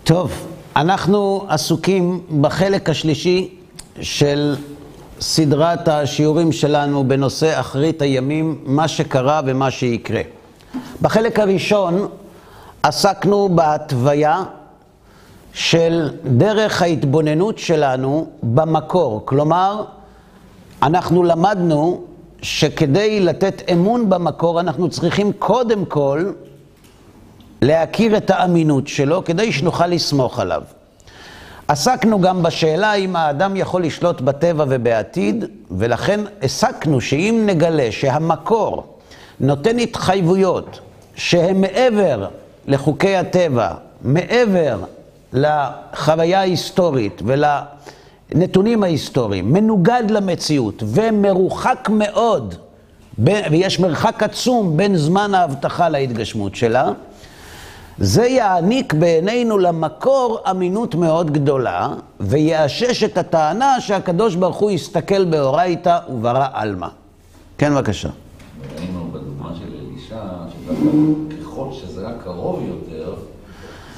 טוב, אנחנו עסוקים בחלק השלישי של סדרת השיעורים שלנו בנושא אחרית הימים, מה שקרה ומה שיקרה. בחלק הראשון עסקנו בהתוויה של דרך ההתבוננות שלנו במקור. כלומר, אנחנו למדנו שכדי לתת אמון במקור אנחנו צריכים קודם כל להכיר את האמינות שלו כדי שנוכל לסמוך עליו. עסקנו גם בשאלה אם האדם יכול לשלוט בטבע ובעתיד, ולכן עסקנו שאם נגלה שהמקור נותן התחייבויות שהן מעבר לחוקי הטבע, מעבר לחוויה ההיסטורית ולנתונים ההיסטוריים, מנוגד למציאות ומרוחק מאוד, ויש מרחק עצום בין זמן ההבטחה להתגשמות שלה, זה יעניק בעינינו למקור אמינות מאוד גדולה, ויאשש את הטענה שהקדוש ברוך הוא יסתכל באורייתא וברא עלמא. כן, בבקשה. ראינו בדוגמה של אלישע, שככל שזה היה קרוב יותר,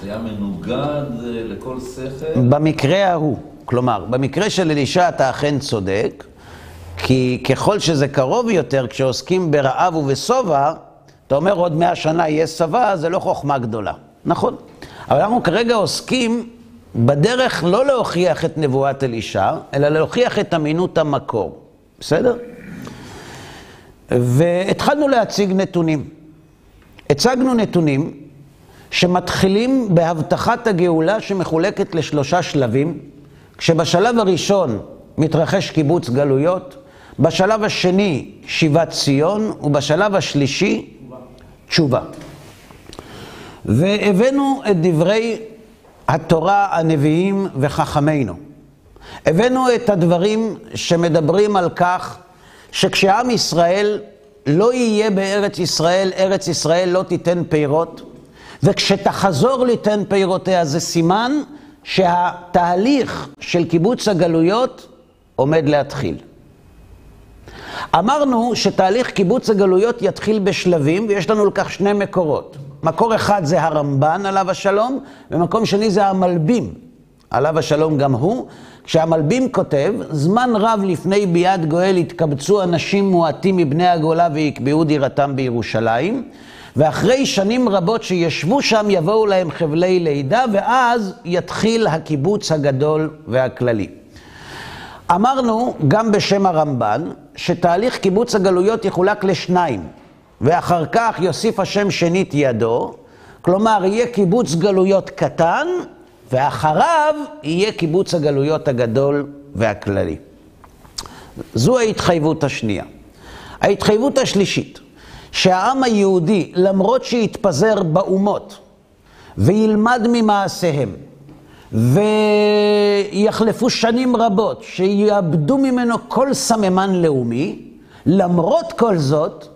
זה היה מנוגד לכל שכל. במקרה ההוא, כלומר, במקרה של אלישע אתה אכן צודק, כי ככל שזה קרוב יותר, כשעוסקים ברעב ובשובע, אתה אומר עוד 100 שנה יהיה שבע, זה לא חוכמה גדולה. נכון. אבל אנחנו כרגע עוסקים בדרך לא להוכיח את נבואת אלישע, אלא להוכיח את אמינות המקור. בסדר? והתחלנו להציג נתונים. הצגנו נתונים שמתחילים בהבטחת הגאולה שמחולקת לשלושה שלבים, כשבשלב הראשון מתרחש קיבוץ גלויות, בשלב השני שיבת ציון, ובשלב השלישי תשובה. והבאנו את דברי התורה, הנביאים וחכמינו. הבאנו את הדברים שמדברים על כך שכשעם ישראל לא יהיה בארץ ישראל, ארץ ישראל לא תיתן פירות, וכשתחזור ליתן פירותיה זה סימן שהתהליך של קיבוץ הגלויות עומד להתחיל. אמרנו שתהליך קיבוץ הגלויות יתחיל בשלבים, ויש לנו לכך שני מקורות. מקור אחד זה הרמב"ן עליו השלום, ומקום שני זה המלבים עליו השלום גם הוא. כשהמלבים כותב, זמן רב לפני ביאת גואל התקבצו אנשים מועטים מבני הגולה ויקבעו דירתם בירושלים, ואחרי שנים רבות שישבו שם יבואו להם חבלי לידה, ואז יתחיל הקיבוץ הגדול והכללי. אמרנו גם בשם הרמב"ן שתהליך קיבוץ הגלויות יחולק לשניים, ואחר כך יוסיף השם שנית ידו, כלומר יהיה קיבוץ גלויות קטן, ואחריו יהיה קיבוץ הגלויות הגדול והכללי. זו ההתחייבות השנייה. ההתחייבות השלישית, שהעם היהודי למרות שיתפזר באומות וילמד ממעשיהם, ויחלפו שנים רבות שיאבדו ממנו כל סממן לאומי, למרות כל זאת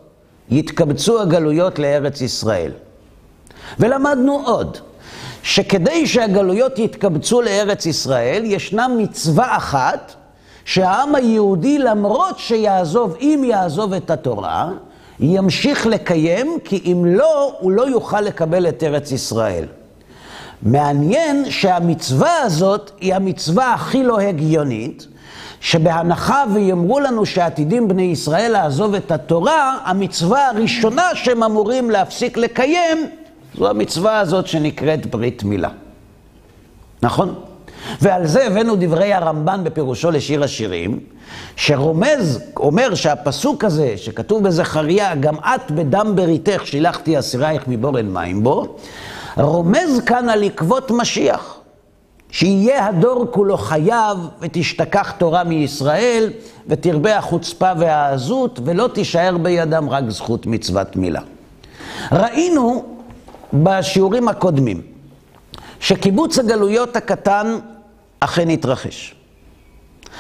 יתקבצו הגלויות לארץ ישראל. ולמדנו עוד שכדי שהגלויות יתקבצו לארץ ישראל ישנה מצווה אחת שהעם היהודי למרות שיעזוב, אם יעזוב את התורה, ימשיך לקיים, כי אם לא, הוא לא יוכל לקבל את ארץ ישראל. מעניין שהמצווה הזאת היא המצווה הכי לא הגיונית, שבהנחה ויאמרו לנו שעתידים בני ישראל לעזוב את התורה, המצווה הראשונה שהם אמורים להפסיק לקיים, זו המצווה הזאת שנקראת ברית מילה. נכון? ועל זה הבאנו דברי הרמב"ן בפירושו לשיר השירים, שרומז, אומר שהפסוק הזה שכתוב בזכריה, גם את בדם בריתך שילחתי אסירייך מבורן מים בו, רומז כאן על עקבות משיח, שיהיה הדור כולו חייב ותשתכח תורה מישראל ותרבה החוצפה והעזות ולא תישאר בידם רק זכות מצוות מילה. ראינו בשיעורים הקודמים שקיבוץ הגלויות הקטן אכן התרחש.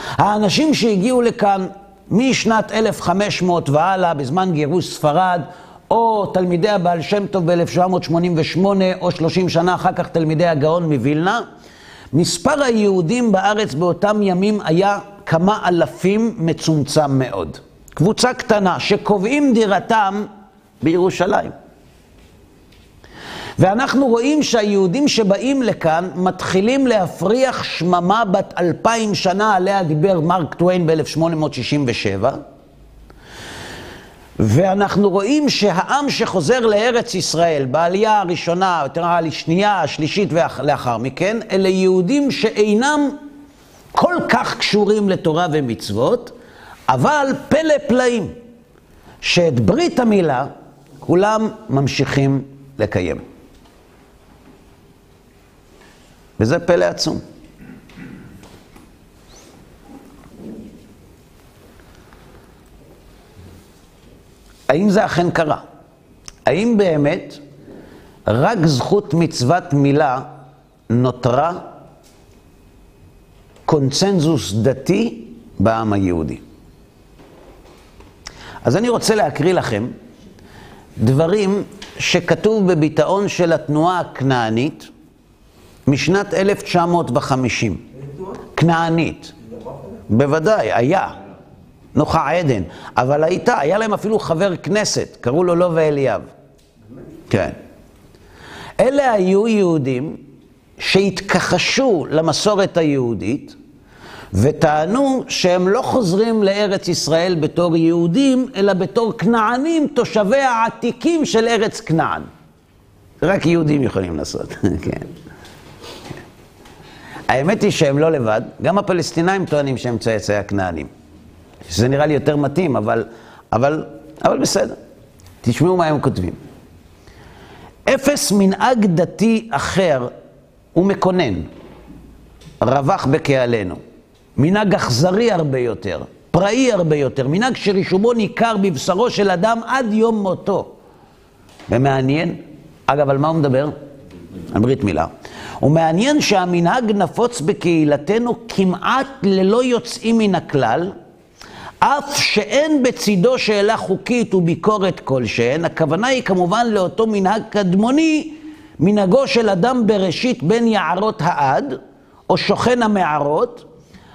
האנשים שהגיעו לכאן משנת 1500 והלאה בזמן גירוש ספרד, או תלמידי הבעל שם טוב ב-1788, או 30 שנה אחר כך תלמידי הגאון מווילנה, מספר היהודים בארץ באותם ימים היה כמה אלפים, מצומצם מאוד. קבוצה קטנה שקובעים דירתם בירושלים. ואנחנו רואים שהיהודים שבאים לכאן מתחילים להפריח שממה בת 2000 שנה, עליה דיבר מרק טוויין ב-1867, ואנחנו רואים שהעם שחוזר לארץ ישראל, בעלייה הראשונה, השנייה, השלישית ולאחר מכן, אלה יהודים שאינם כל כך קשורים לתורה ומצוות, אבל פלא פלאים, שאת ברית המילה כולם ממשיכים לקיים. וזה פלא עצום. האם זה אכן קרה? האם באמת רק זכות מצוות מילה נותרה קונצנזוס דתי בעם היהודי? אז אני רוצה להקריא לכם דברים שכתוב בביטאון של התנועה הכנענית משנת 1950. כנענית. בוודאי, היה. נוחה עדן. אבל היה להם אפילו חבר כנסת, קראו לו לובה אליאב. כן. אלה היו יהודים שהתכחשו למסורת היהודית, וטענו שהם לא חוזרים לארץ ישראל בתור יהודים, אלא בתור כנענים, תושבי העתיקים של ארץ כנען. רק יהודים יכולים לעשות, כן. האמת היא שהם לא לבד, גם הפלסטינאים טוענים שהם צאצאי הכנענים. שזה נראה לי יותר מתאים, אבל בסדר. תשמעו מה הם כותבים. אפס מנהג דתי אחר ומקונן, רווח בקהלנו. מנהג אכזרי הרבה יותר, פראי הרבה יותר, מנהג שרישומו ניכר בבשרו של אדם עד יום מותו. ומעניין, אגב, על מה הוא מדבר? על ברית מילה. ומעניין שהמנהג נפוץ בקהילתנו כמעט ללא יוצאים מן הכלל, אף שאין בצידו שאלה חוקית וביקורת כלשהן. הכוונה היא כמובן לאותו מנהג קדמוני, מנהגו של אדם בראשית בין יערות העד, או שוכן המערות,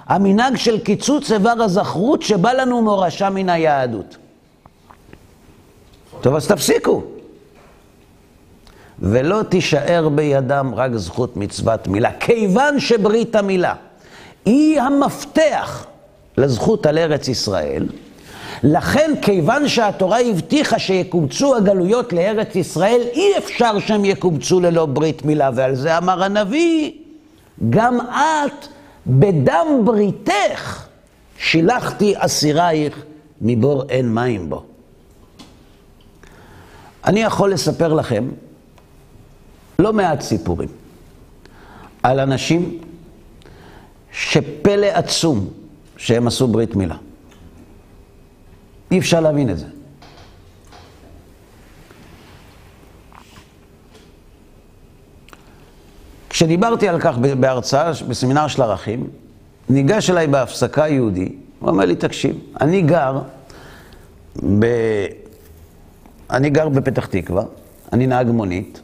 המנהג של קיצוץ איבר הזכרות שבא לנו מורשה מן היהדות. טוב, אז תפסיקו. ולא תישאר בידם רק זכות מצוות מילה, כיוון שברית המילה היא המפתח לזכות על ארץ ישראל, לכן כיוון שהתורה הבטיחה שיקובצו הגלויות לארץ ישראל, אי אפשר שהם יקובצו ללא ברית מילה, ועל זה אמר הנביא, גם את בדם בריתך שילחתי אסירייך מבור אין מים בו. אני יכול לספר לכם לא מעט סיפורים על אנשים שפלא עצום שהם עשו ברית מילה. אי אפשר להבין את זה. כשדיברתי על כך בהרצאה בסמינר של ערכים, ניגש אליי בהפסקה יהודי, הוא אומר לי, תקשיב, אני גר בפתח תקווה, אני נהג מונית,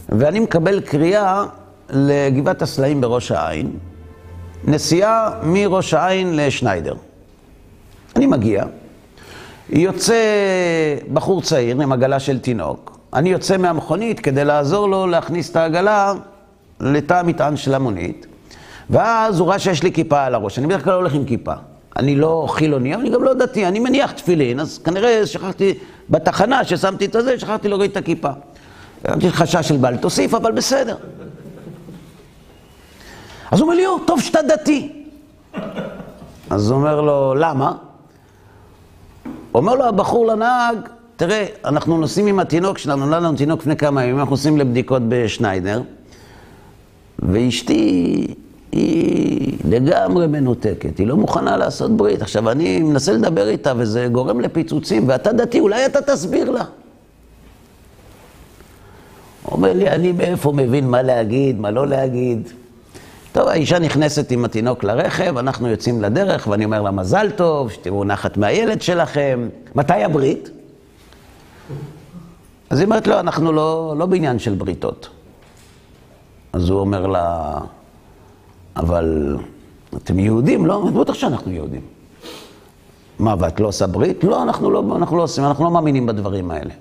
ואני מקבל קריאה לגבעת הסלעים בראש העין, נסיעה מראש העין לשניידר. אני מגיע, יוצא בחור צעיר עם עגלה של תינוק, אני יוצא מהמכונית כדי לעזור לו להכניס את העגלה לתא המטען של המונית, ואז הוא ראה שיש לי כיפה על הראש. אני בדרך כלל הולך עם כיפה. אני לא חילוני, אני גם לא דתי, אני מניח תפילין, אז כנראה שכחתי, בתחנה ששמתי את זה, שכחתי להוריד את הכיפה. יש חשש של בעל תוסיף, אבל בסדר. אז הוא אומר לי, טוב שאתה דתי. אז הוא אומר לו, למה? אומר לו הבחור לנהג, תראה, אנחנו נוסעים עם התינוק שלנו, נולד לנו תינוק לפני כמה ימים, אנחנו נוסעים לבדיקות בשניידר, ואשתי היא לגמרי מנותקת, היא לא מוכנה לעשות ברית. עכשיו אני מנסה לדבר איתה וזה גורם לפיצוצים, ואתה דתי, אולי אתה תסביר לה. הוא אומר לי, אני מאיפה מבין מה להגיד, מה לא להגיד. טוב, האישה נכנסת עם התינוק לרכב, אנחנו יוצאים לדרך, ואני אומר לה, מזל טוב, שתראו נחת מהילד שלכם. מתי הברית? אז היא אומרת לו, אנחנו לא בעניין של בריתות. אז הוא אומר לה, אבל אתם יהודים, לא? בטח שאנחנו יהודים. מה, ואת לא עושה ברית? לא, אנחנו לא עושים, אנחנו לא מאמינים בדברים האלה.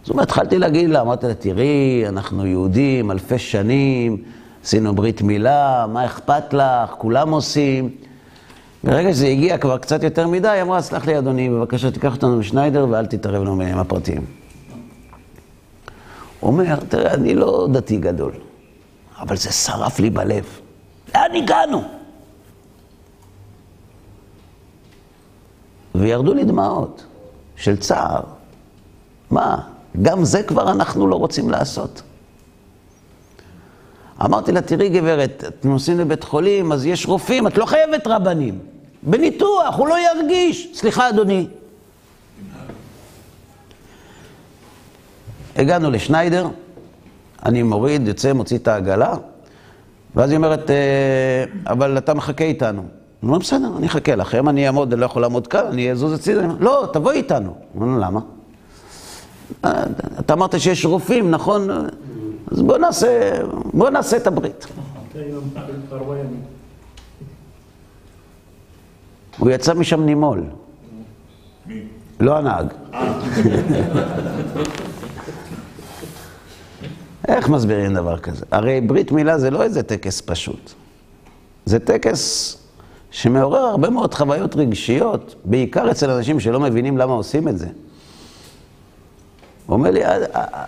אז זאת אומרת, התחלתי להגיד לה, אמרתי לה, תראי, אנחנו יהודים, אלפי שנים, עשינו ברית מילה, מה אכפת לך, כולם עושים. ברגע שזה הגיע כבר קצת יותר מדי, היא אמרה, סלח לי אדוני, בבקשה תיקח אותנו משניידר ואל תתערב לנו בעניינים הפרטיים. הוא אומר, תראה, אני לא דתי גדול, אבל זה שרף לי בלב. לאן הגענו? וירדו לי דמעות של צער. מה? גם זה כבר אנחנו לא רוצים לעשות. אמרתי לה, תראי גברת, אתם נוסעים לבית חולים, אז יש רופאים, את לא חייבת רבנים. בניתוח, הוא לא ירגיש. סליחה אדוני. הגענו לשניידר, אני מוריד, יוצא, מוציא את העגלה, ואז היא אומרת, אבל אתה מחכה איתנו. אני אומר, בסדר, אני אחכה לכם, אני אעמוד, אני לא יכול לעמוד כאן, אני אזוז הצידה. לא, תבוא איתנו. אני אומר, למה? אתה אמרת שיש רופאים, נכון? אז בוא נעשה את הברית. הוא יצא משם נימול. לא הנהג. איך מסבירים דבר כזה? הרי ברית מילה זה לא איזה טקס פשוט. זה טקס שמעורר הרבה מאוד חוויות רגשיות, בעיקר אצל אנשים שלא מבינים למה עושים את זה. הוא אומר לי,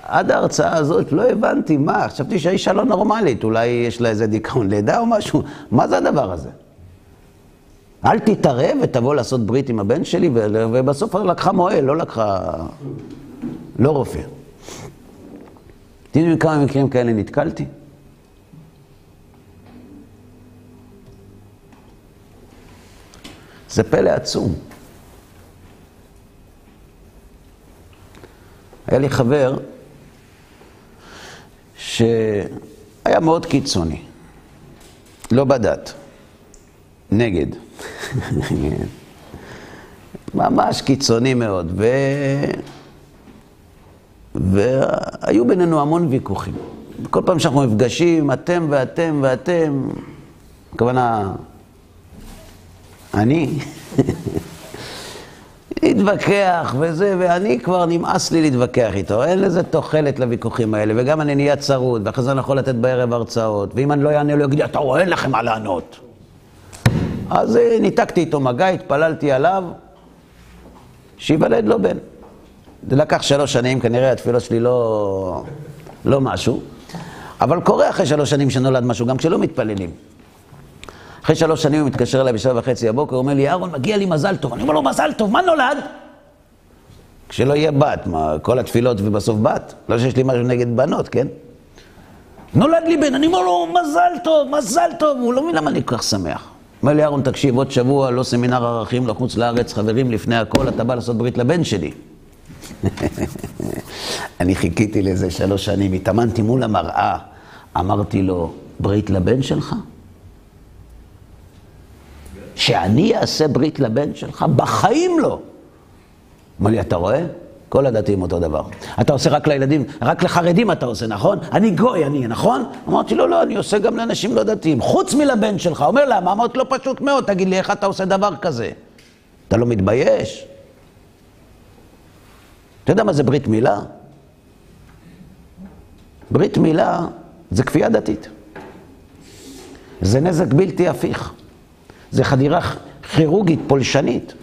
עד ההרצאה הזאת לא הבנתי מה, חשבתי שהאישה לא נורמלית, אולי יש לה איזה דיכאון לידה או משהו, מה זה הדבר הזה? אל תתערב ותבוא לעשות ברית עם הבן שלי, ובסוף לקחה מועל, לא רופא. תראו כמה מקרים כאלה נתקלתי. זה פלא עצום. היה לי חבר שהיה מאוד קיצוני, לא בדת, נגד. ממש קיצוני מאוד, והיו בינינו המון ויכוחים. כל פעם שאנחנו מפגשים, אתם ואתם ואתם, הכוונה, אני, התווכח וזה, ואני כבר נמאס לי להתווכח איתו. אין לזה תוחלת לוויכוחים האלה, וגם אני נהיה צרוד, ואחרי זה אני יכול לתת בערב הרצאות, ואם אני לא יענה, לא יגיד, אתה רואה, אין לכם מה לענות. אז ניתקתי איתו מגע, התפללתי עליו, שיוולד לו בן. זה לקח 3 שנים, כנראה התפילות שלי לא משהו, אבל קורה אחרי 3 שנים שנולד משהו, גם כשלא מתפללים. אחרי 3 שנים הוא מתקשר אליי ב7:30 הבוקר, הוא אומר לי, אהרון, מגיע לי מזל טוב. אני אומר לו, מזל טוב, מה נולד? כשלא יהיה בת, מה, כל התפילות ובסוף בת? לא שיש לי משהו נגד בנות, כן? נולד לי בן, אני אומר לו, מזל טוב, מזל טוב. הוא לא מבין למה אני כל כך שמח. אומר לי, אהרון, תקשיב, עוד שבוע, לא סמינר ערכים, לא חוץ לארץ, חברים, לפני הכל, אתה בא לעשות ברית לבן שלי. אני חיכיתי לזה 3 שנים, התאמנתי מול המראה, אמרתי לו, ברית לבן שלך? שאני אעשה ברית לבן שלך? בחיים לא. אמר לי, אתה רואה? כל הדתיים אותו דבר. אתה עושה רק לילדים, רק לחרדים אתה עושה, נכון? אני גוי, נכון? אמרתי לו, לא, אני עושה גם לאנשים לא דתיים, חוץ מלבן שלך. אומר למה? אמרתי לו, פשוט מאוד, תגיד לי, איך אתה עושה דבר כזה? אתה לא מתבייש? אתה יודע מה זה ברית מילה? ברית מילה זה כפייה דתית. זה נזק בלתי הפיך. זה חדירה כירורגית, פולשנית,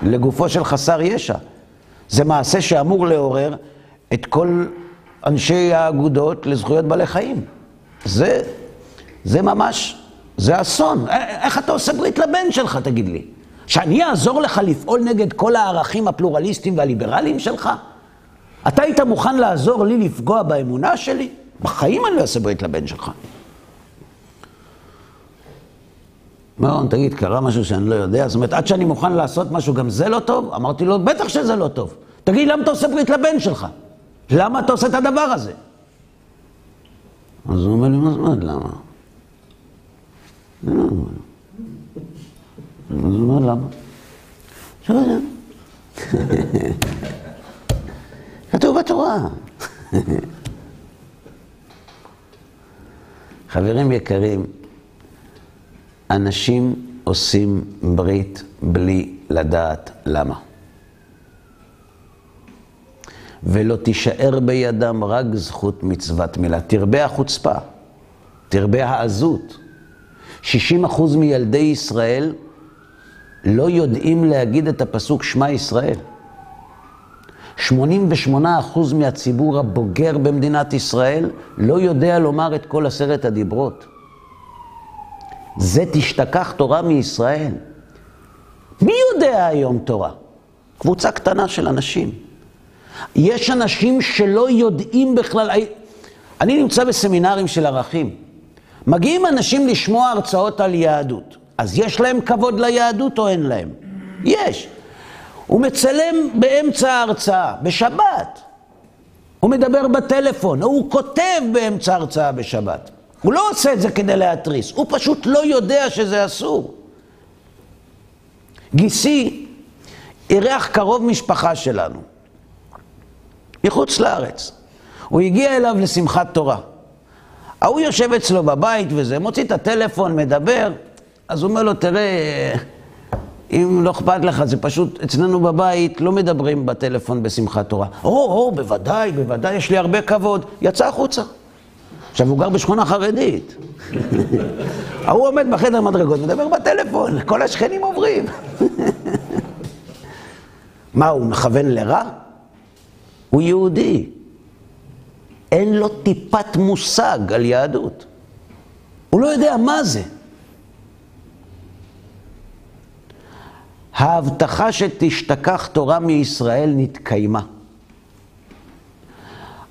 לגופו של חסר ישע. זה מעשה שאמור לעורר את כל אנשי האגודות לזכויות בעלי חיים. זה ממש, זה אסון. איך אתה עושה ברית לבן שלך, תגיד לי? שאני אעזור לך לפעול נגד כל הערכים הפלורליסטיים והליברליים שלך? אתה היית מוכן לעזור לי לפגוע באמונה שלי? בחיים אני לא אעשה ברית לבן שלך. מאון, תגיד, קרה משהו שאני לא יודע? זאת אומרת, עד שאני מוכן לעשות משהו, גם זה לא טוב? אמרתי לו, בטח שזה לא טוב. תגיד, למה אתה עושה ברית לבן שלך? למה אתה עושה את הדבר הזה? אז הוא אומר לי, מה זאת למה? אז הוא אומר, למה? שלא יודע. כתוב בתורה. חברים יקרים, אנשים עושים ברית בלי לדעת למה. ולא תישאר בידם רק זכות מצוות מילה. תרבה החוצפה, תרבה העזות. 60% מילדי ישראל לא יודעים להגיד את הפסוק שמע ישראל. 88% מהציבור הבוגר במדינת ישראל לא יודע לומר את כל 10 הדיברות. זה תשתכח תורה מישראל. מי יודע היום תורה? קבוצה קטנה של אנשים. יש אנשים שלא יודעים בכלל. אני נמצא בסמינרים של ערכים. מגיעים אנשים לשמוע הרצאות על יהדות. אז יש להם כבוד ליהדות או אין להם? יש. הוא מצלם באמצע ההרצאה, בשבת. הוא מדבר בטלפון, הוא כותב באמצע ההרצאה בשבת. הוא לא עושה את זה כדי להתריס, הוא פשוט לא יודע שזה אסור. גיסי אירח קרוב משפחה שלנו, מחוץ לארץ. הוא הגיע אליו לשמחת תורה. הוא יושב אצלו בבית וזה, מוציא את הטלפון, מדבר, אז הוא אומר לו, תראה, אם לא אכפת לך, זה פשוט, אצלנו בבית לא מדברים בטלפון בשמחת תורה. בוודאי, בוודאי, יש לי הרבה כבוד. יצא החוצה. עכשיו הוא גר בשכונה חרדית. הוא עומד בחדר מדרגות, מדבר בטלפון, כל השכנים עוברים. מה, הוא מכוון לרע? הוא יהודי. אין לו טיפת מושג על יהדות. הוא לא יודע מה זה. ההבטחה שתשתכח תורה מישראל נתקיימה.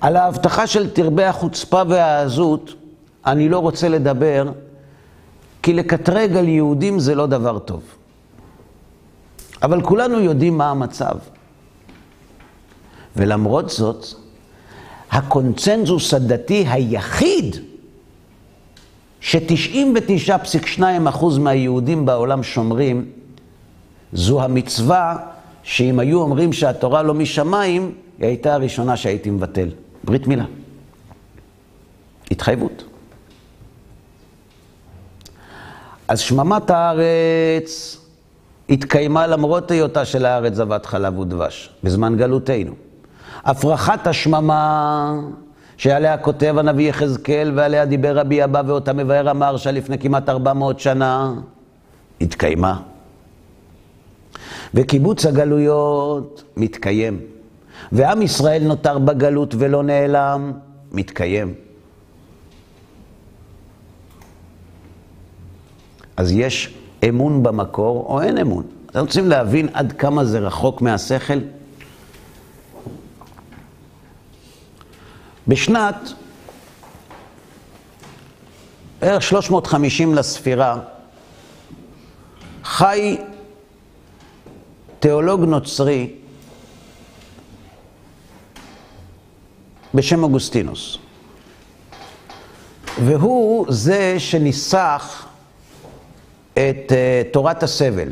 על ההבטחה של תרבה החוצפה והעזות אני לא רוצה לדבר, כי לקטרג על יהודים זה לא דבר טוב. אבל כולנו יודעים מה המצב. ולמרות זאת, הקונצנזוס הדתי היחיד ש99.2% מהיהודים בעולם שומרים, זו המצווה שאם היו אומרים שהתורה לא משמיים, היא הייתה הראשונה שהייתי מבטל. ברית מילה. התחייבות. אז שממת הארץ התקיימה למרות היותה של הארץ זבת חלב ודבש, בזמן גלותנו. הפרחת השממה שעליה כותב הנביא יחזקאל ועליה דיבר רבי אבא ואותה מבאר המהרש"א לפני כמעט 400 שנה, התקיימה. וקיבוץ הגלויות מתקיים. ועם ישראל נותר בגלות ולא נעלם, מתקיים. אז יש אמון במקור או אין אמון. אתם רוצים להבין עד כמה זה רחוק מהשכל? בשנת 350 לספירה חי תיאולוג נוצרי בשם אוגוסטינוס. והוא זה שניסח את תורת הסבל,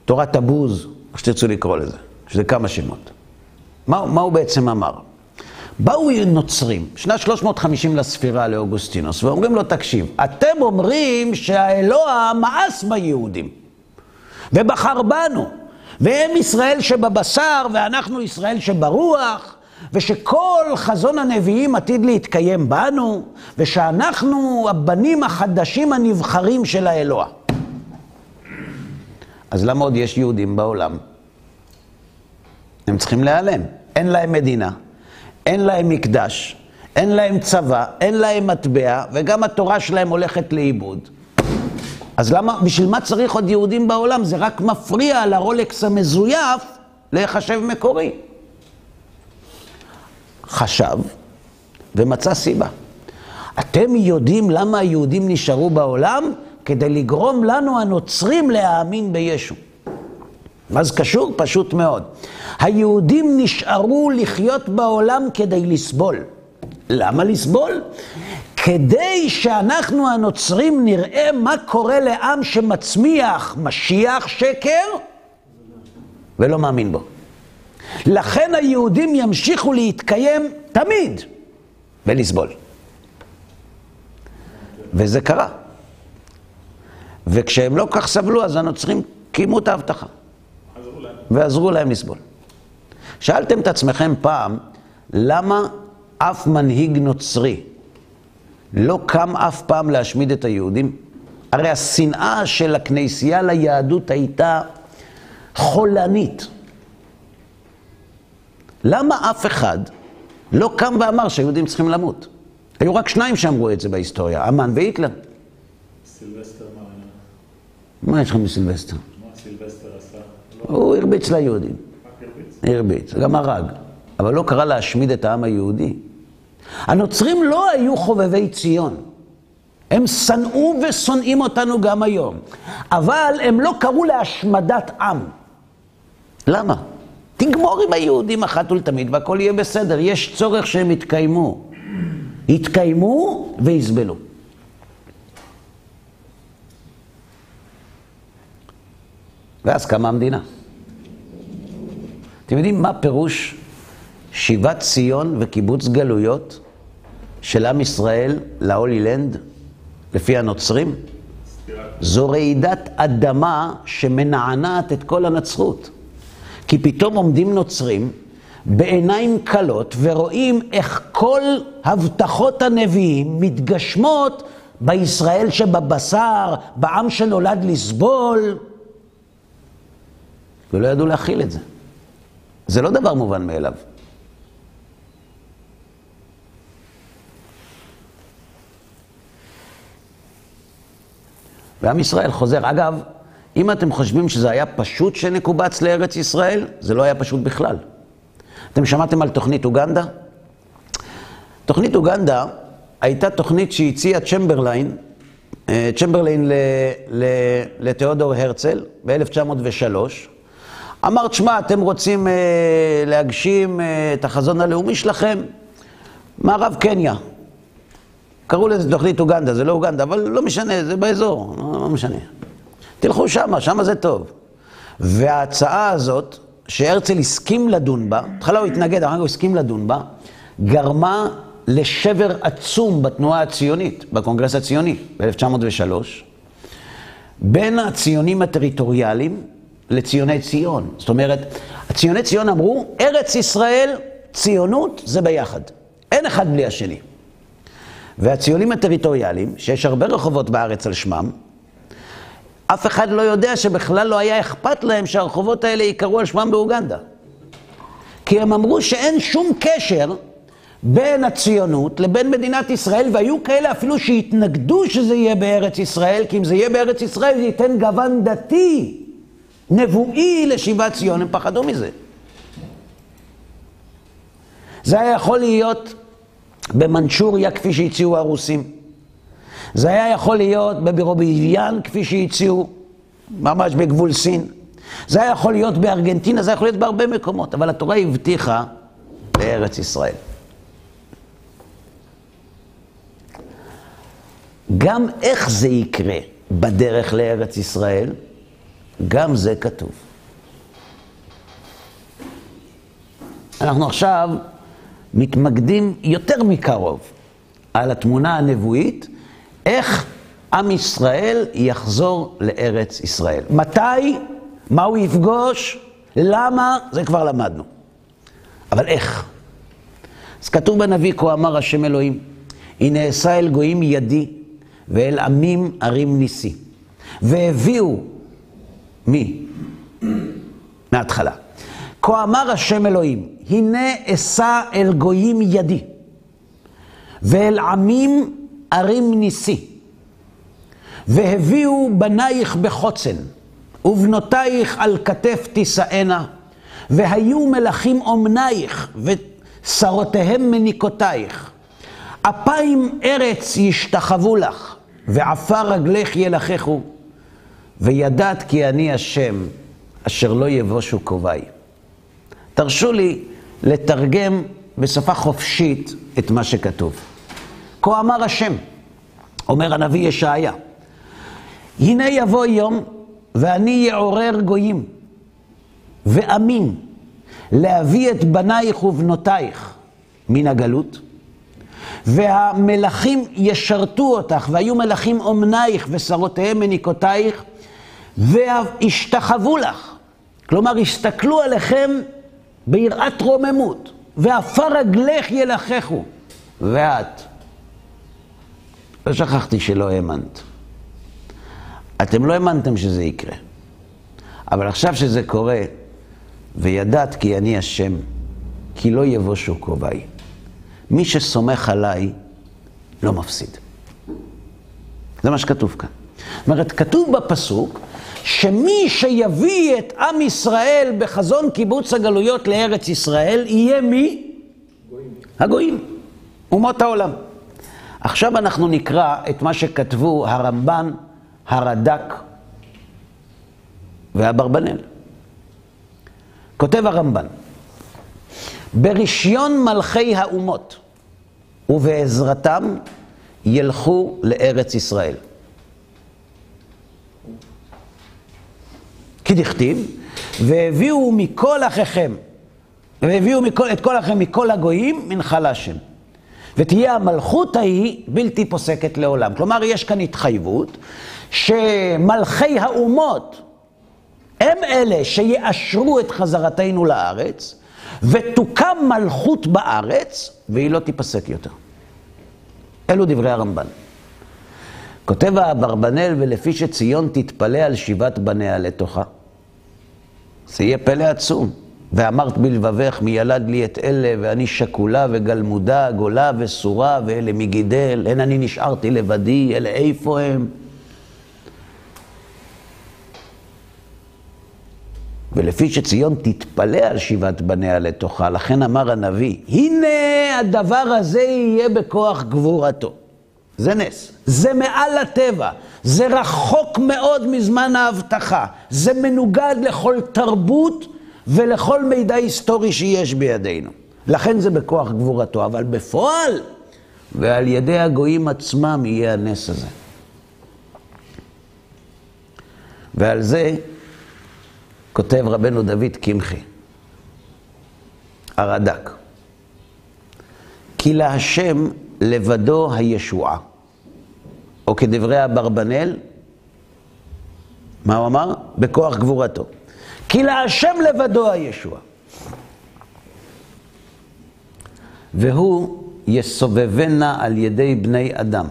תורת הבוז, איך שתרצו לקרוא לזה, שזה כמה שמות. מה הוא בעצם אמר? באו נוצרים, שנת 350 לספירה לאוגוסטינוס, ואומרים לו, תקשיב, אתם אומרים שהאלוה מאס ביהודים, ובחר בנו, והם ישראל שבבשר, ואנחנו ישראל שברוח, ושכל חזון הנביאים עתיד להתקיים בנו, ושאנחנו הבנים החדשים הנבחרים של האלוה. אז למה עוד יש יהודים בעולם? הם צריכים להיעלם. אין להם מדינה, אין להם מקדש, אין להם צבא, אין להם מטבע, וגם התורה שלהם הולכת לאיבוד. אז למה, בשביל מה צריך עוד יהודים בעולם? זה רק מפריע לרולקס המזויף להיחשב מקורי. חשב ומצא סיבה. אתם יודעים למה היהודים נשארו בעולם? כדי לגרום לנו הנוצרים להאמין בישו. מה זה קשור? פשוט מאוד. היהודים נשארו לחיות בעולם כדי לסבול. למה לסבול? כדי שאנחנו הנוצרים נראה מה קורה לעם שמצמיח משיח שקר ולא מאמין בו. לכן היהודים ימשיכו להתקיים תמיד ולסבול. וזה קרה. וכשהם לא כך סבלו, אז הנוצרים קיימו את ההבטחה. אז ועזרו להם לסבול. שאלתם את עצמכם פעם, למה אף מנהיג נוצרי לא קם אף פעם להשמיד את היהודים? הרי השנאה של הכנסייה ליהדות הייתה חולנית. למה אף אחד לא קם ואמר שהיהודים צריכים למות? היו רק שניים שאמרו את זה בהיסטוריה, אמן והיטלר. סילבסטר מה יש לך מסילבסטר? מה סילבסטר עשה? הוא הרביץ ליהודים. הרביץ? הרביץ, גם הרג. אבל לא קרא להשמיד את העם היהודי. הנוצרים לא היו חובבי ציון. הם שנאו ושונאים אותנו גם היום. אבל הם לא קראו להשמדת עם. למה? תגמור עם היהודים אחת ולתמיד והכל יהיה בסדר. יש צורך שהם יתקיימו. יתקיימו ויסבלו. ואז קמה המדינה. אתם יודעים מה פירוש שיבת ציון וקיבוץ גלויות של עם ישראל להולי לנד לפי הנוצרים? זו רעידת אדמה שמנענעת את כל הנצרות. כי פתאום עומדים נוצרים בעיניים קלות ורואים איך כל הבטחות הנביאים מתגשמות בישראל שבבשר, בעם שנולד לסבול, ולא ידעו להכיל את זה. זה לא דבר מובן מאליו. ועם ישראל חוזר. אגב, אם אתם חושבים שזה היה פשוט שנקובץ לארץ ישראל, זה לא היה פשוט בכלל. אתם שמעתם על תוכנית אוגנדה? תוכנית אוגנדה הייתה תוכנית שהציע צ'מברליין לתיאודור הרצל ב-1903. אמר, תשמע, אתם רוצים להגשים את החזון הלאומי שלכם? מערב קניה. קראו לזה תוכנית אוגנדה, זה לא אוגנדה, אבל לא משנה, זה באזור, לא משנה. תלכו שמה זה טוב. וההצעה הזאת, שהרצל הסכים לדון בה, התחלה הוא התנגד, אחר כך הוא הסכים לדון בה, גרמה לשבר עצום בתנועה הציונית, בקונגרס הציוני, ב-1903, בין הציונים הטריטוריאליים לציוני ציון. זאת אומרת, הציוני ציון אמרו, ארץ ישראל, ציונות, זה ביחד. אין אחד בלי השני. והציונים הטריטוריאליים, שיש הרבה רחובות בארץ על שמם, אף אחד לא יודע שבכלל לא היה אכפת להם שהרחובות האלה יקראו על שמם באוגנדה. כי הם אמרו שאין שום קשר בין הציונות לבין מדינת ישראל, והיו כאלה אפילו שהתנגדו שזה יהיה בארץ ישראל, כי אם זה יהיה בארץ ישראל זה ייתן גוון דתי, נבואי לשיבת ציון, הם פחדו מזה. זה היה יכול להיות במנצ'וריה כפי שהציעו הרוסים. זה היה יכול להיות בבירוביאן כפי שהציעו, ממש בגבול סין. זה היה יכול להיות בארגנטינה, זה היה יכול להיות בהרבה מקומות, אבל התורה הבטיחה לארץ ישראל. גם איך זה יקרה בדרך לארץ ישראל, גם זה כתוב. אנחנו עכשיו מתמקדים יותר מקרוב על התמונה הנבואית, איך עם ישראל יחזור לארץ ישראל. מתי? מה הוא יפגוש? למה? זה כבר למדנו. אבל איך? אז כתוב בנביא, כה אמר השם אלוהים, הנה אשא אל גויים ידי, ואל עמים ערים ניסי. והביאו, מי? מההתחלה. כה אמר השם אלוהים, הנה אשא אל גויים ידי, ואל עמים ערים ניסי. והביאו בנייך בחוצן, ובנותייך על כתף תישאנה, והיו מלכים אומנייך, ושרותיהם מניקותייך. אפיים ארץ ישתחוו לך, ועפר רגלך ילחכו, וידעת כי אני השם, אשר לא יבושו קוביי. תרשו לי לתרגם בשפה חופשית את מה שכתוב. כה אמר השם, אומר הנביא ישעיה, הנה יבוא יום ואני יעורר גויים ועמים להביא את בנייך ובנותייך מן הגלות, והמלכים ישרתו אותך, והיו מלכים אומנייך ושרותיהם מניקותייך, והשתחוו לך, כלומר, הסתכלו עליכם ביראת רוממות, ועפר רגלך ילחכו. ואת, לא שכחתי שלא האמנת. אתם לא האמנתם שזה יקרה. אבל עכשיו שזה קורה, וידעת כי אני השם, כי לא יבושו קרוביי. מי שסומך עליי, לא מפסיד. זה מה שכתוב כאן. זאת אומרת, כתוב בפסוק, שמי שיביא את עם ישראל בחזון קיבוץ הגלויות לארץ ישראל, יהיה מי? הגויים. אומות העולם. עכשיו אנחנו נקרא את מה שכתבו הרמב"ן, הרד"ק והאברבנאל. כותב הרמב"ן, ברישיון מלכי האומות ובעזרתם ילכו לארץ ישראל. כי דכתיב, והביאו מכל אחיכם, והביאו את כל אחיכם מכל הגויים מנחל השם. ותהיה המלכות ההיא בלתי פוסקת לעולם. כלומר, יש כאן התחייבות שמלכי האומות הם אלה שיאשרו את חזרתנו לארץ, ותוקם מלכות בארץ, והיא לא תיפסק יותר. אלו דברי הרמב"ן. כותב האברבנאל, ולפי שציון תתפלא על שיבת בניה לתוכה. זה יהיה פלא עצום. ואמרת בלבבך, מי ילד לי את אלה, ואני שקולה וגלמודה, גולה וסורה, ואלה מגידל, אין אני נשארתי לבדי, אלה איפה הם? ולפי שציון תתפלא על שיבת בניה לתוכה, לכן אמר הנביא, הנה הדבר הזה יהיה בכוח גבורתו. זה נס, זה מעל הטבע, זה רחוק מאוד מזמן ההבטחה, זה מנוגד לכל תרבות ולכל מידע היסטורי שיש בידינו. לכן זה בכוח גבורתו, אבל בפועל ועל ידי הגויים עצמם יהיה הנס הזה. ועל זה כותב רבנו דוד קמחי, הרד"ק, כי להשם לבדו הישועה, או כדברי אברבנאל, מה הוא אמר? בכוח גבורתו. כי להשם לבדו הישועה. והוא יסובבנה על ידי בני אדם,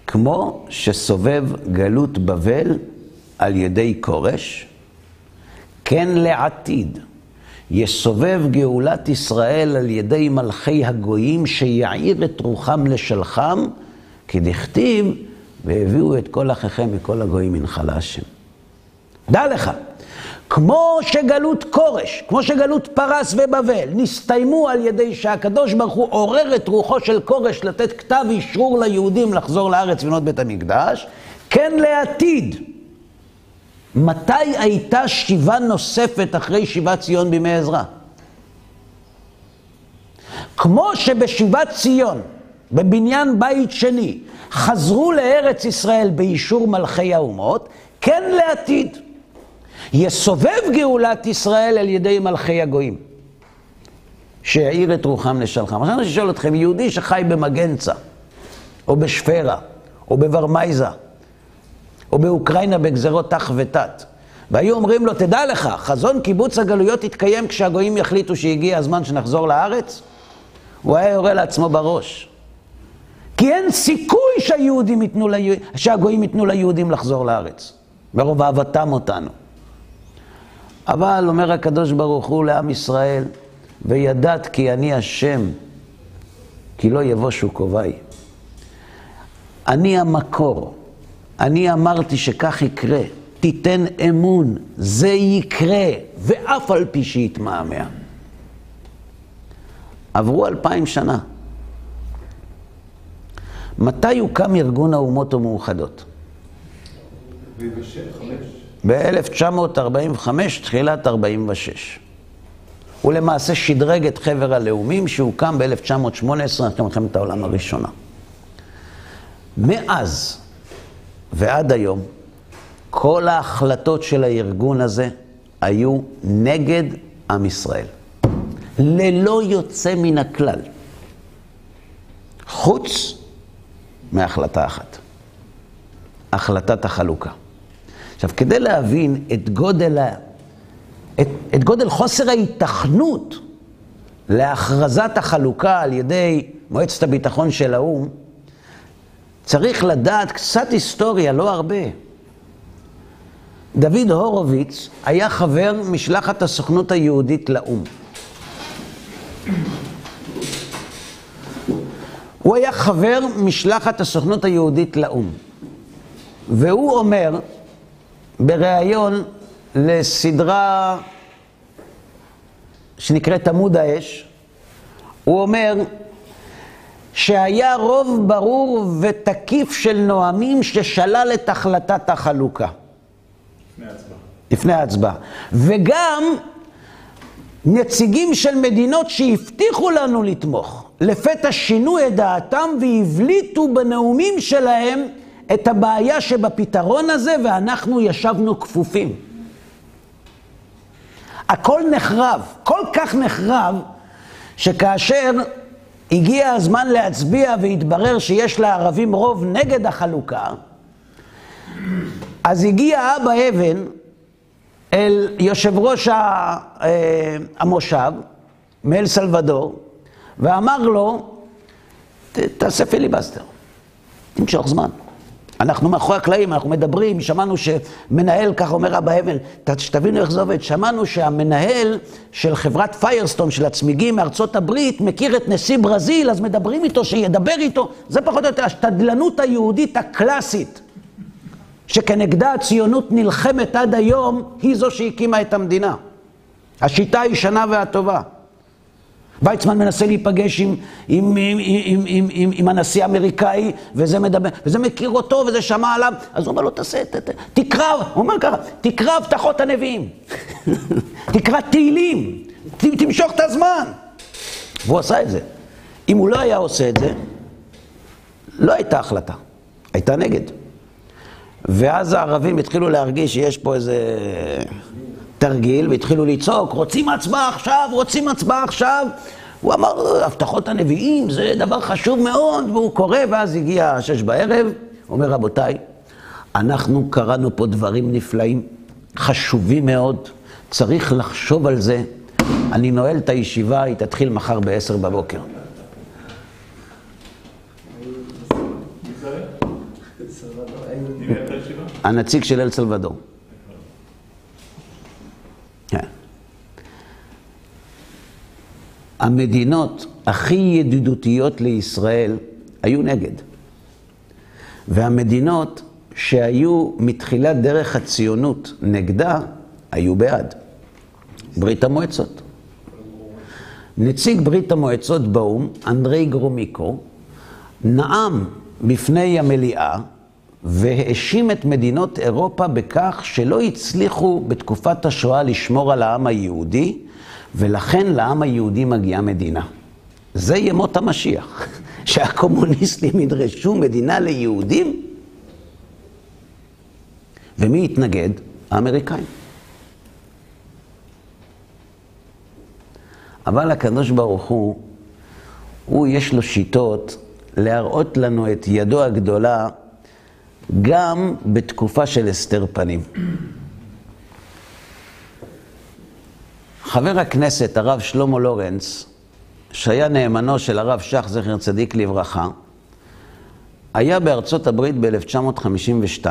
כמו שסובב גלות בבל על ידי כורש, כן לעתיד יסובב גאולת ישראל על ידי מלכי הגויים שיעיר את רוחם לשלחם, כי דכתיב, והביאו את כל אחיכם מכל הגויים מנחל השם. דע לך, כמו שגלות כורש, כמו שגלות פרס ובבל, נסתיימו על ידי שהקדוש ברוך הוא עורר את רוחו של כורש לתת כתב אישור ליהודים לחזור לארץ ובנות בית המקדש, כן לעתיד. מתי הייתה שיבה נוספת אחרי שיבת ציון בימי עזרא? כמו שבשיבת ציון, בבניין בית שני, חזרו לארץ ישראל באישור מלכי האומות, כן לעתיד. יסובב גאולת ישראל על ידי מלכי הגויים, שיעיר את רוחם לשלחם. עכשיו אני שואל אתכם, יהודי שחי במגנצה, או בשפרה, או בוורמייזה, או באוקראינה בגזרות תח ותת, והיו אומרים לו, תדע לך, חזון קיבוץ הגלויות יתקיים כשהגויים יחליטו שהגיע הזמן שנחזור לארץ, הוא היה יורה לעצמו בראש. כי אין סיכוי שהגויים ייתנו ליהודים לחזור לארץ, ברוב אהבתם אותנו. אבל אומר הקדוש ברוך הוא לעם ישראל, וידעת כי אני השם, כי לא יבושו קרוביי. אני המקור, אני אמרתי שכך יקרה, תיתן אמון, זה יקרה, ואף על פי שיתמהמה. עברו 2000 שנה. מתי הוקם ארגון האומות המאוחדות? ב-1945, תחילת 46. הוא למעשה שדרג את חבר הלאומים שהוקם ב-1918, אחרי מלחמת העולם הראשונה. מאז ועד היום, כל ההחלטות של הארגון הזה היו נגד עם ישראל. ללא יוצא מן הכלל. חוץ מהחלטה אחת. החלטת החלוקה. עכשיו, כדי להבין את גודל את גודל חוסר ההיתכנות להכרזת החלוקה על ידי מועצת הביטחון של האו"ם, צריך לדעת קצת היסטוריה, לא הרבה. דוד הורוביץ היה חבר משלחת הסוכנות היהודית לאו"ם. הוא היה חבר משלחת הסוכנות היהודית לאו"ם. והוא אומר, בריאיון לסדרה שנקראת עמוד האש, הוא אומר שהיה רוב ברור ותקיף של נואמים ששלל את החלטת החלוקה. לפני ההצבעה. וגם נציגים של מדינות שהבטיחו לנו לתמוך, לפתע שינו את דעתם והבליטו בנאומים שלהם את הבעיה שבפתרון הזה, ואנחנו ישבנו כפופים. הכל נחרב, כל כך נחרב, שכאשר הגיע הזמן להצביע והתברר שיש לערבים רוב נגד החלוקה, אז הגיע אבא אבן אל יושב ראש המושב, מאל סלבדור, ואמר לו, תעשה פיליבסטר, תמשוך זמן. אנחנו מאחורי הקלעים, אנחנו מדברים, שמענו שמנהל, כך אומר אבא אבן, שתבינו איך זה עובד, שמענו שהמנהל של חברת פיירסטון, של הצמיגים מארצות הברית, מכיר את נשיא ברזיל, אז מדברים איתו, שידבר איתו, זה פחות או יותר השתדלנות היהודית הקלאסית, שכנגדה הציונות נלחמת עד היום, היא זו שהקימה את המדינה. השיטה הישנה והטובה. ויצמן מנסה להיפגש עם הנשיא האמריקאי, וזה מדבר, וזה מכיר אותו, וזה שמע עליו, אז הוא אומר לו, תקרא, הוא אומר ככה, תקרא הבטחות הנביאים, תקרא תהילים, תמשוך את הזמן. והוא עשה את זה. אם הוא לא היה עושה את זה, לא הייתה החלטה, הייתה נגד. ואז הערבים התחילו להרגיש שיש פה איזה תרגיל, והתחילו לצעוק, רוצים הצבעה עכשיו, רוצים הצבעה עכשיו. הוא אמר, הבטחות הנביאים זה דבר חשוב מאוד, והוא קורא, ואז הגיע 6 בערב, אומר, רבותיי, אנחנו קראנו פה דברים נפלאים, חשובים מאוד, צריך לחשוב על זה. אני נועל את הישיבה, היא תתחיל מחר ב-10 בבוקר. הנציג של אל סלבדור. המדינות הכי ידידותיות לישראל היו נגד. והמדינות שהיו מתחילת דרך הציונות נגדה, היו בעד. ברית המועצות. נציג ברית המועצות באו"ם, אנדרי גרומיקו, נאם בפני המליאה, והאשים את מדינות אירופה בכך שלא הצליחו בתקופת השואה לשמור על העם היהודי, ולכן לעם היהודי מגיעה מדינה. זה ימות המשיח, שהקומוניסטים ידרשו מדינה ליהודים, ומי יתנגד? האמריקאים. אבל הקדוש ברוך הוא יש לו שיטות להראות לנו את ידו הגדולה, גם בתקופה של הסתר פנים. חבר הכנסת הרב שלמה לורנץ, שהיה נאמנו של הרב שך זכר צדיק לברכה, היה בארצות הברית ב-1952,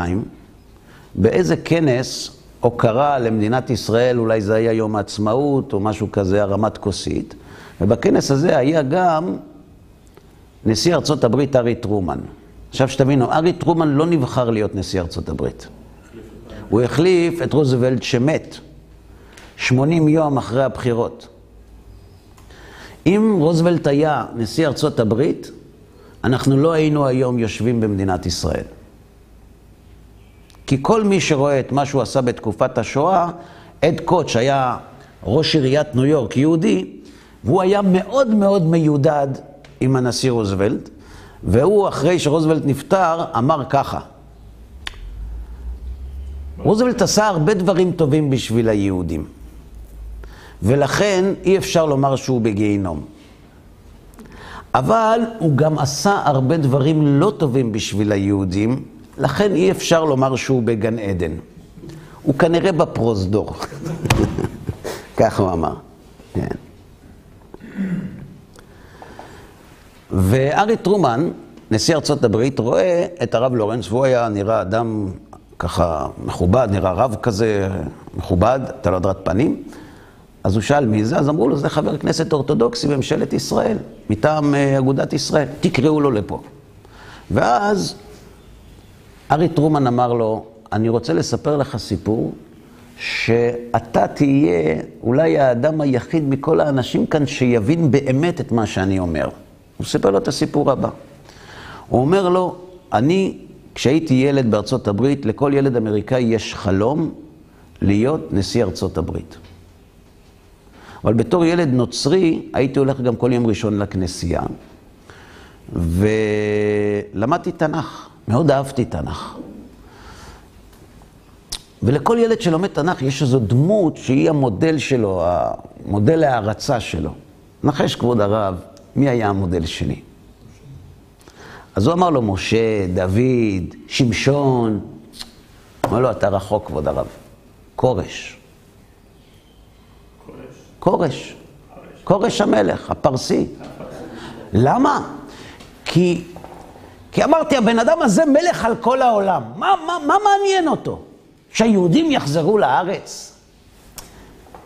באיזה כנס הוקרה למדינת ישראל, אולי זה היה יום העצמאות או משהו כזה, הרמת כוסית, ובכנס הזה היה גם נשיא ארצות הברית ארי טרומן. עכשיו שתבינו, ארי טרומן לא נבחר להיות נשיא ארצות הברית. הוא החליף את רוזוולט שמת 80 יום אחרי הבחירות. אם רוזוולט היה נשיא ארצות הברית, אנחנו לא היינו היום יושבים במדינת ישראל. כי כל מי שרואה את מה שהוא עשה בתקופת השואה, אד קוטש היה ראש עיריית ניו יורק יהודי, והוא היה מאוד מאוד מיודד עם הנשיא רוזוולט, והוא אחרי שרוזוולט נפטר אמר ככה, רוזוולט עשה הרבה דברים טובים בשביל היהודים, ולכן אי אפשר לומר שהוא בגיהינום. אבל הוא גם עשה הרבה דברים לא טובים בשביל היהודים, לכן אי אפשר לומר שהוא בגן עדן. הוא כנראה בפרוזדור. כך הוא אמר, כן. וארי טרומן, נשיא ארצות הברית, רואה את הרב לורנס, והוא היה נראה אדם ככה מכובד, נראה רב כזה מכובד, תלת פנים. אז הוא שאל מי זה, אז אמרו לו, זה חבר כנסת אורתודוקסי בממשלת ישראל, מטעם אגודת ישראל, תקראו לו לפה. ואז ארי טרומן אמר לו, אני רוצה לספר לך סיפור, שאתה תהיה אולי האדם היחיד מכל האנשים כאן שיבין באמת את מה שאני אומר. הוא סיפר לו את הסיפור הבא. הוא אומר לו, אני, כשהייתי ילד בארצות הברית, לכל ילד אמריקאי יש חלום להיות נשיא ארצות הברית. אבל בתור ילד נוצרי, הייתי הולך גם כל יום ראשון לכנסייה, ולמדתי תנ"ך, מאוד אהבתי תנ"ך. ולכל ילד שלומד תנ"ך יש איזו דמות שהיא המודל שלו, המודל ההערצה שלו. נחש כבוד הרב, מי היה המודל שלי? אז הוא אמר לו, משה, דוד, שמשון. אמר לו, אתה רחוק כבוד הרב. כורש. כורש. כורש המלך, הפרסי. למה? כי אמרתי, הבן אדם הזה מלך על כל העולם. מה מעניין אותו? שהיהודים יחזרו לארץ?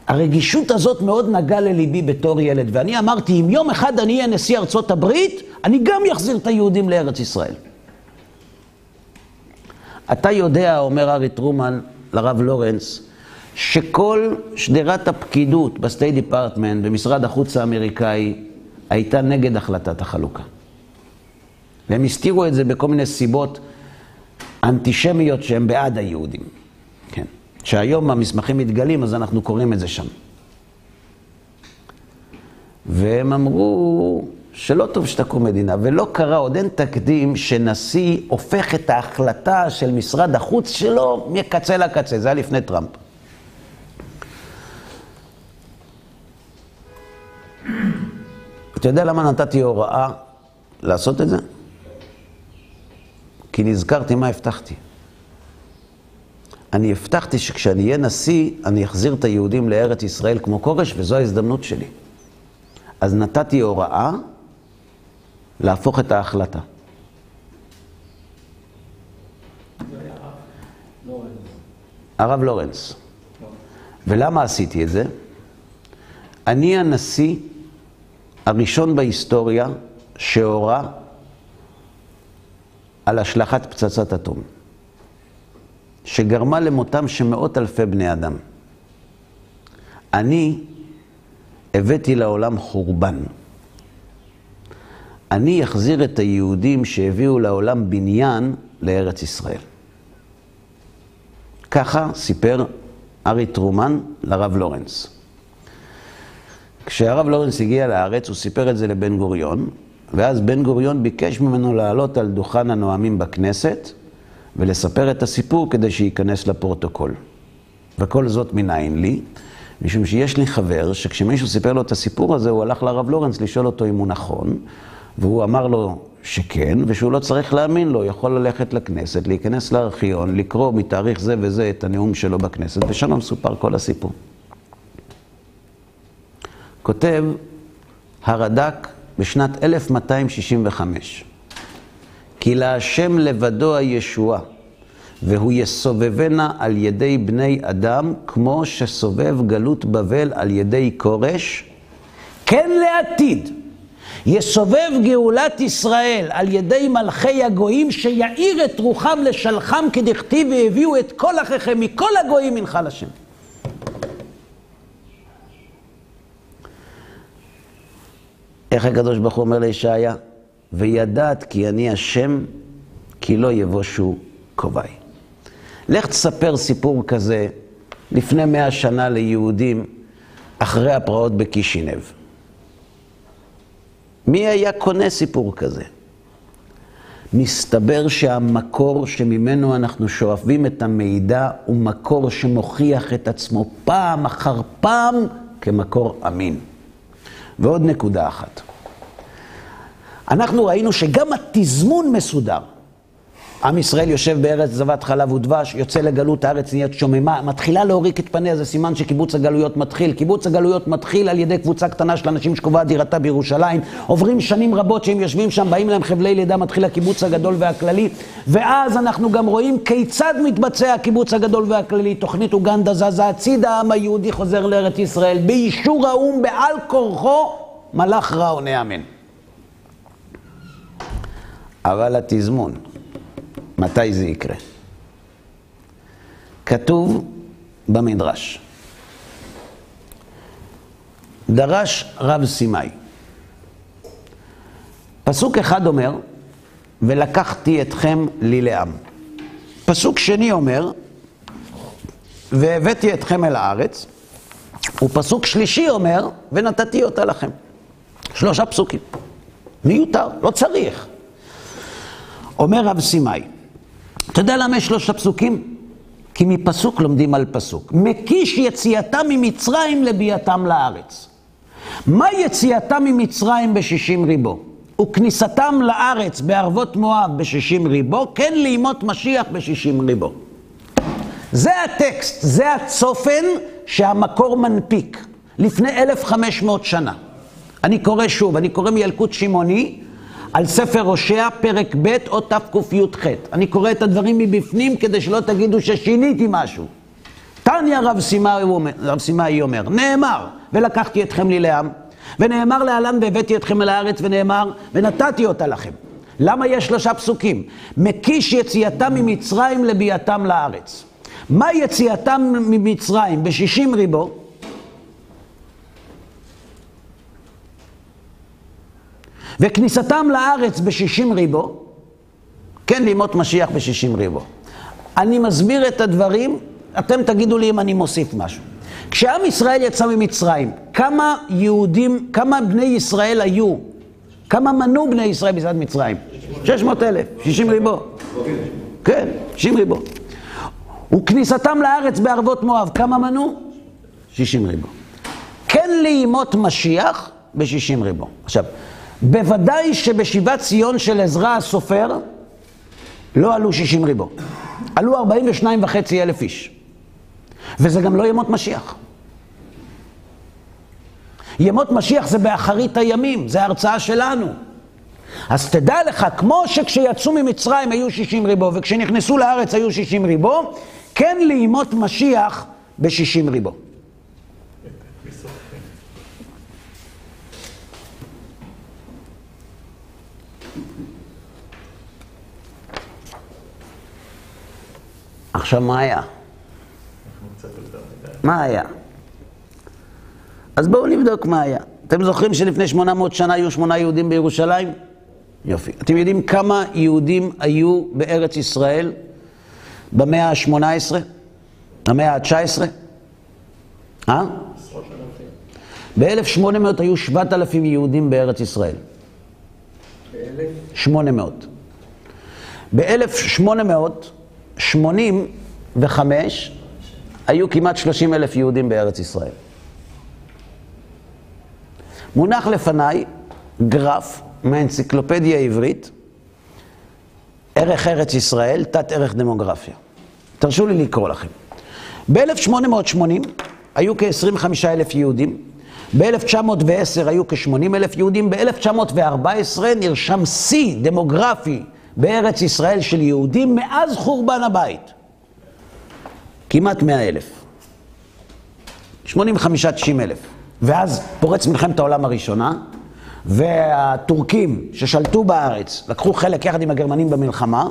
הרגישות הזאת מאוד נגעה לליבי בתור ילד, ואני אמרתי, אם יום אחד אני אהיה נשיא ארצות הברית, אני גם יחזיר את היהודים לארץ ישראל. אתה יודע, אומר ארי טרומן לרב לורנס, שכל שדרת הפקידות בסטייט דיפרטמנט, במשרד החוץ האמריקאי, הייתה נגד החלטת החלוקה. והם הסתירו את זה בכל מיני סיבות אנטישמיות שהם בעד היהודים. כן. שהיום המסמכים מתגלים, אז אנחנו קוראים את זה שם. והם אמרו שלא טוב שתקום מדינה, ולא קרה, עוד אין תקדים שנשיא הופך את ההחלטה של משרד החוץ שלו מקצה לקצה. זה היה לפני טראמפ. אתה יודע למה נתתי הוראה לעשות את זה? כי נזכרתי מה הבטחתי. אני הבטחתי שכשאני אהיה נשיא, אני אחזיר את היהודים לארץ ישראל כמו כורש, וזו ההזדמנות שלי. אז נתתי הוראה להפוך את ההחלטה. הרב לורנס. ולמה עשיתי את זה? אני הנשיא הראשון בהיסטוריה שהורה על השלכת פצצת אטום, שגרמה למותם של מאות אלפי בני אדם. אני הבאתי לעולם חורבן. אני אחזיר את היהודים שהביאו לעולם בניין לארץ ישראל. ככה סיפר ארי טרומן לרב לורנס. כשהרב לורנס הגיע לארץ, הוא סיפר את זה לבן גוריון, ואז בן גוריון ביקש ממנו לעלות על דוכן הנואמים בכנסת, ולספר את הסיפור כדי שייכנס לפרוטוקול. וכל זאת מנין לי, משום שיש לי חבר שכשמישהו סיפר לו את הסיפור הזה, הוא הלך לרב לורנס לשאול אותו אם הוא נכון, והוא אמר לו שכן, ושהוא לא צריך להאמין לו, יכול ללכת לכנסת, להיכנס לארכיון, לקרוא מתאריך זה וזה את הנאום שלו בכנסת, ושם מסופר כל הסיפור. כותב הרד"ק בשנת 1265, כי להשם לבדו הישועה, והוא יסובבנה על ידי בני אדם, כמו שסובב גלות בבל על ידי כורש, כן לעתיד. יסובב גאולת ישראל על ידי מלכי הגויים, שיעיר את רוחם לשלחם כדכתיב, והביאו את כל אחיכם מכל הגויים מנחל השם. איך הקדוש ברוך הוא אומר לישעיה? וידעת כי אני השם, כי לא יבושו קרוביי. לך תספר סיפור כזה לפני 100 שנה ליהודים אחרי הפרעות בקישינב. מי היה קונה סיפור כזה? מסתבר שהמקור שממנו אנחנו שואבים את המידע הוא מקור שמוכיח את עצמו פעם אחר פעם כמקור אמין. ועוד נקודה אחת. אנחנו ראינו שגם התזמון מסודר. עם ישראל יושב בארץ זבת חלב ודבש, יוצא לגלות, הארץ נהיית שוממה, מתחילה להוריק את פניה, זה סימן שקיבוץ הגלויות מתחיל. קיבוץ הגלויות מתחיל על ידי קבוצה קטנה של אנשים שקובעת דירתה בירושלים, עוברים שנים רבות שהם יושבים שם, באים להם חבלי לידה, מתחיל הקיבוץ הגדול והכללי, ואז אנחנו גם רואים כיצד מתבצע הקיבוץ הגדול והכללי. תוכנית אוגנדה זזה הצידה, העם היהודי חוזר לארץ ישראל, באישור האום, בעל כורחו, מלך רע עונה אמן. אבל התזמון, מתי זה יקרה? כתוב במדרש. דרש רב סימאי. פסוק אחד אומר, ולקחתי אתכם לי לעם. פסוק שני אומר, והבאתי אתכם אל הארץ. ופסוק שלישי אומר, ונתתי אותה לכם. 3 פסוקים. מיותר, לא צריך. אומר רב סימאי, אתה יודע למה יש 3 פסוקים? כי מפסוק לומדים על פסוק. מקיש יציאתם ממצרים לביאתם לארץ. מה יציאתם ממצרים ב60 ריבו? וכניסתם לארץ בערבות מואב ב60 ריבו, כן לימות משיח ב60 ריבו. זה הטקסט, זה הצופן שהמקור מנפיק, לפני 1500 שנה. אני קורא שוב, אני קורא מילקוט שמעוני, על ספר הושע, פרק ב' או תק"ח. אני קורא את הדברים מבפנים כדי שלא תגידו ששיניתי משהו. תניא רב סימאי אומר, נאמר, ולקחתי אתכם לי לעם, ונאמר להלן והבאתי אתכם אל הארץ, ונאמר, ונתתי אותה לכם. למה יש 3 פסוקים? מקיש יציאתם ממצרים לביאתם לארץ. מה יציאתם ממצרים ב60 ריבו? וכניסתם לארץ ב60 ריבו, כן לימות משיח ב60 ריבו. אני מסביר את הדברים, אתם תגידו לי אם אני מוסיף משהו. כשעם ישראל יצא ממצרים, כמה יהודים, כמה בני ישראל היו? כמה מנו בני ישראל ביציאת מצרים? 600,000, 60 ריבו. כן, 60 ריבו. וכניסתם לארץ בערבות מואב, כמה מנו? 60 ריבו. כן לימות משיח ב60 ריבו. עכשיו, בוודאי שבשיבת ציון של עזרא הסופר לא עלו 60 ריבו. עלו 42,500 איש. וזה גם לא ימות משיח. ימות משיח זה באחרית הימים, זה ההרצאה שלנו. אז תדע לך, כמו שכשיצאו ממצרים היו 60 ריבו, וכשנכנסו לארץ היו 60 ריבו, כן לימות משיח ב60 ריבו. עכשיו מה היה? מה היה? אז בואו נבדוק מה היה. אתם זוכרים שלפני 800 שנה היו 8 יהודים בירושלים? יופי. אתם יודעים כמה יהודים היו בארץ ישראל במאה ה-18? במאה ה-19? ב-1800 היו 7,000 יהודים בארץ ישראל. ב-1800. ב-1885 היו כמעט 30,000 יהודים בארץ ישראל. מונח לפניי גרף מהאנציקלופדיה העברית, ערך ארץ ישראל, תת ערך דמוגרפיה. תרשו לי לקרוא לכם. ב-1880 היו כ-25,000 יהודים, ב-1910 היו כ-80,000 יהודים, ב-1914 נרשם שיא דמוגרפי בארץ ישראל של יהודים מאז חורבן הבית. כמעט 100,000. 85-90,000. ואז פורץ מלחמת העולם הראשונה, והטורקים ששלטו בארץ לקחו חלק יחד עם הגרמנים במלחמה,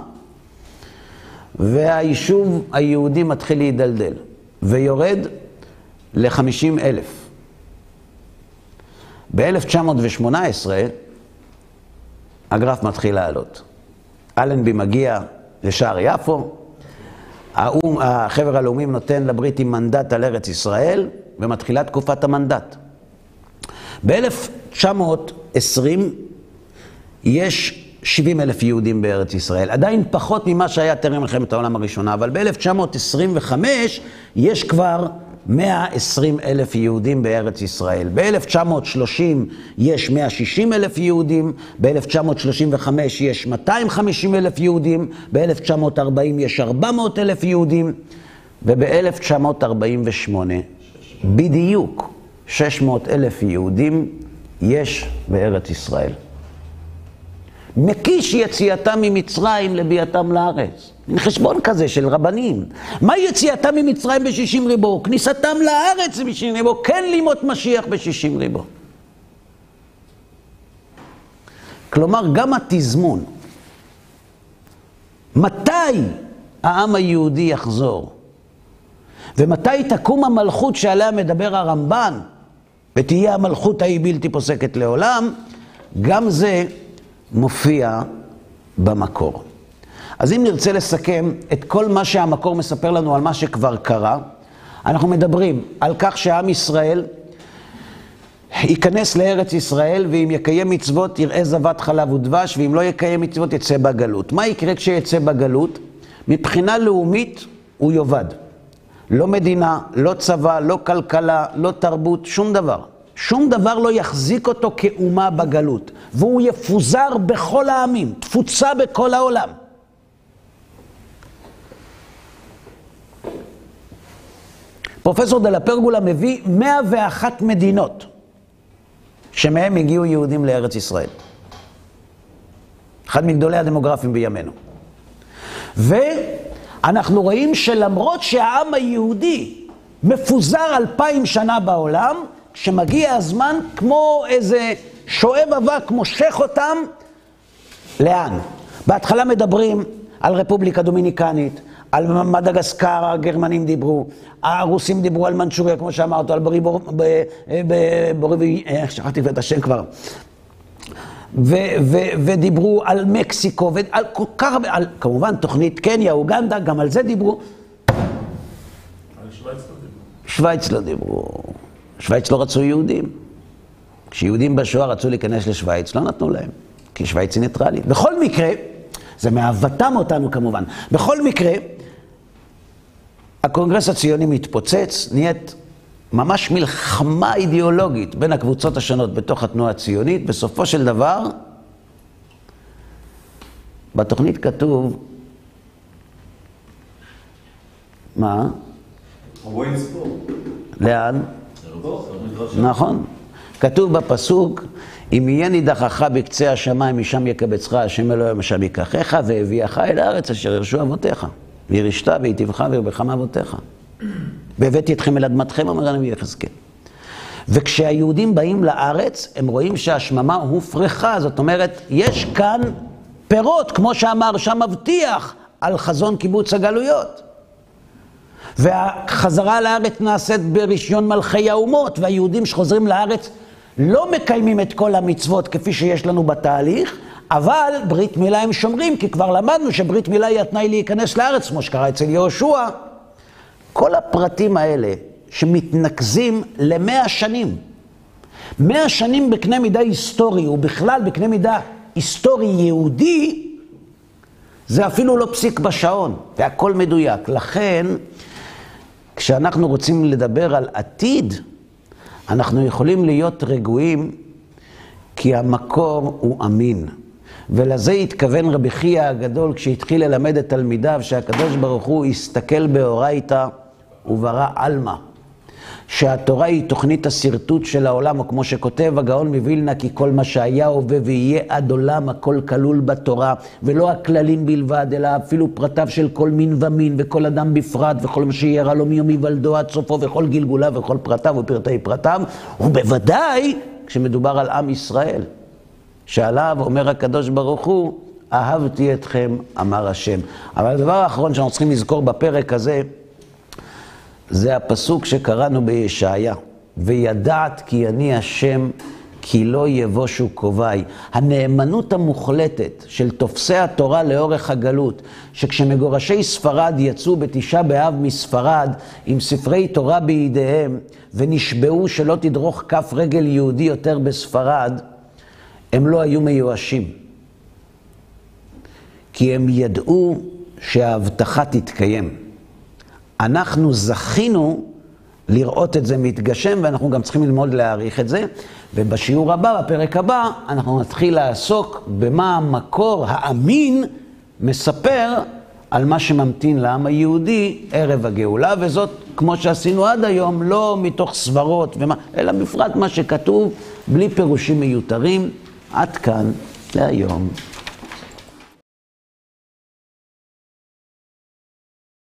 והיישוב היהודי מתחיל להידלדל, ויורד ל-50,000. ב-1918 הגרף מתחיל לעלות. אלנבי מגיע לשער יפו, החבר הלאומים נותן לבריטים מנדט על ארץ ישראל, ומתחילה תקופת המנדט. ב-1920 יש 70,000 יהודים בארץ ישראל, עדיין פחות ממה שהיה טרם מלחמת העולם הראשונה, אבל ב-1925 יש כבר 120,000 יהודים בארץ ישראל. ב-1930 יש 160,000 יהודים, ב-1935 יש 250,000 יהודים, ב-1940 יש 400,000 יהודים, וב-1948 בדיוק 600,000 יהודים יש בארץ ישראל. מקיש יציאתם ממצרים לביאתם לארץ. חשבון כזה של רבנים. מה יציאתם ממצרים ב-60 ריבו? כניסתם לארץ ב-60 ריבו, כן לימות משיח ב-60 ריבו. כלומר, גם התזמון. מתי העם היהודי יחזור? ומתי תקום המלכות שעליה מדבר הרמב"ן, ותהיה המלכות ההיא בלתי פוסקת לעולם, גם זה מופיע במקור. אז אם נרצה לסכם את כל מה שהמקור מספר לנו על מה שכבר קרה, אנחנו מדברים על כך שעם ישראל ייכנס לארץ ישראל, ואם יקיים מצוות יראה זבת חלב ודבש, ואם לא יקיים מצוות יצא בגלות. מה יקרה כשיצא בגלות? מבחינה לאומית הוא יובד. לא מדינה, לא צבא, לא כלכלה, לא תרבות, שום דבר. שום דבר לא יחזיק אותו כאומה בגלות, והוא יפוזר בכל העמים, תפוצה בכל העולם. פרופסור דלה פרגולה מביא 101 מדינות שמהם הגיעו יהודים לארץ ישראל. אחד מגדולי הדמוגרפים בימינו. ואנחנו רואים שלמרות שהעם היהודי מפוזר 2000 שנה בעולם, כשמגיע הזמן כמו איזה שואב אבק מושך אותם, לאן? בהתחלה מדברים על רפובליקה דומיניקנית, על מדגסקר, הגרמנים דיברו, הרוסים דיברו על מנצ'וריה, כמו שאמרתי, על בוריבי, שכחתי את השם כבר, ודיברו על מקסיקו, ועל כל כך הרבה, כמובן תוכנית קניה, אוגנדה, גם על זה דיברו. על שוויץ לא דיברו. שוויץ לא דיברו. שוויץ לא רצו יהודים. כשיהודים בשואה רצו להיכנס לשוויץ, לא נתנו להם, כי שוויץ היא ניטרלית. בכל מקרה, זה מאהבתם אותנו כמובן. בכל מקרה, הקונגרס הציוני מתפוצץ, נהיית ממש מלחמה אידיאולוגית בין הקבוצות השונות בתוך התנועה הציונית. בסופו של דבר, בתוכנית כתוב, מה? לאן? נכון. כתוב בפסוק, אם יהיה נידחך בקצה השמיים, משם יקבצך, השם אלוהים משם ייקחך, והביאך אל הארץ אשר ירשו אבותיך. וירשת והיטיבך וירבך מאבותיך. והבאתי אתכם אל אדמתכם, אומר הנביא יחזקאל. וכשהיהודים באים לארץ, הם רואים שהשממה הופרכה. זאת אומרת, יש כאן פירות, כמו שאמר שם מבטיח, על חזון קיבוץ הגלויות. והחזרה לארץ נעשית ברישיון מלכי האומות, והיהודים שחוזרים לארץ לא מקיימים את כל המצוות כפי שיש לנו בתהליך, אבל ברית מילה הם שומרים, כי כבר למדנו שברית מילה היא התנאי להיכנס לארץ, כמו שקרה אצל יהושע. כל הפרטים האלה שמתנקזים ל100 שנים, 100 שנים בקנה מידה היסטורי, ובכלל בקנה מידה היסטורי יהודי, זה אפילו לא פסיק בשעון, והכל מדויק. לכן, כשאנחנו רוצים לדבר על עתיד, אנחנו יכולים להיות רגועים, כי המקור הוא אמין. ולזה התכוון רבי חייא הגדול כשהתחיל ללמד את תלמידיו, שהקדוש ברוך הוא הסתכל באורייתא וברא עלמא. שהתורה היא תוכנית הסרטוט של העולם, או כמו שכותב הגאון מווילנה, כי כל מה שהיה הווה ויהיה עד עולם, הכל כלול בתורה, ולא הכללים בלבד, אלא אפילו פרטיו של כל מין ומין, וכל אדם בפרט, וכל מה שירא לו מיום היוולדו עד סופו, וכל גלגוליו וכל פרטיו ופרטי פרטיו, ובוודאי כשמדובר על עם ישראל, שעליו אומר הקדוש ברוך הוא, אהבתי אתכם, אמר השם. אבל הדבר האחרון שאנחנו צריכים לזכור בפרק הזה, זה הפסוק שקראנו בישעיה, וידעת כי אני השם, כי לא יבושו קובעי. הנאמנות המוחלטת של תופסי התורה לאורך הגלות, שכשמגורשי ספרד יצאו בתשעה באב מספרד עם ספרי תורה בידיהם, ונשבעו שלא תדרוך כף רגל יהודי יותר בספרד, הם לא היו מיואשים. כי הם ידעו שההבטחה תתקיים. אנחנו זכינו לראות את זה מתגשם, ואנחנו גם צריכים ללמוד להעריך את זה. ובשיעור הבא, בפרק הבא, אנחנו נתחיל לעסוק במה המקור האמין מספר על מה שממתין לעם היהודי ערב הגאולה, וזאת, כמו שעשינו עד היום, לא מתוך סברות, אלא בפרט מה שכתוב, בלי פירושים מיותרים. עד כאן להיום.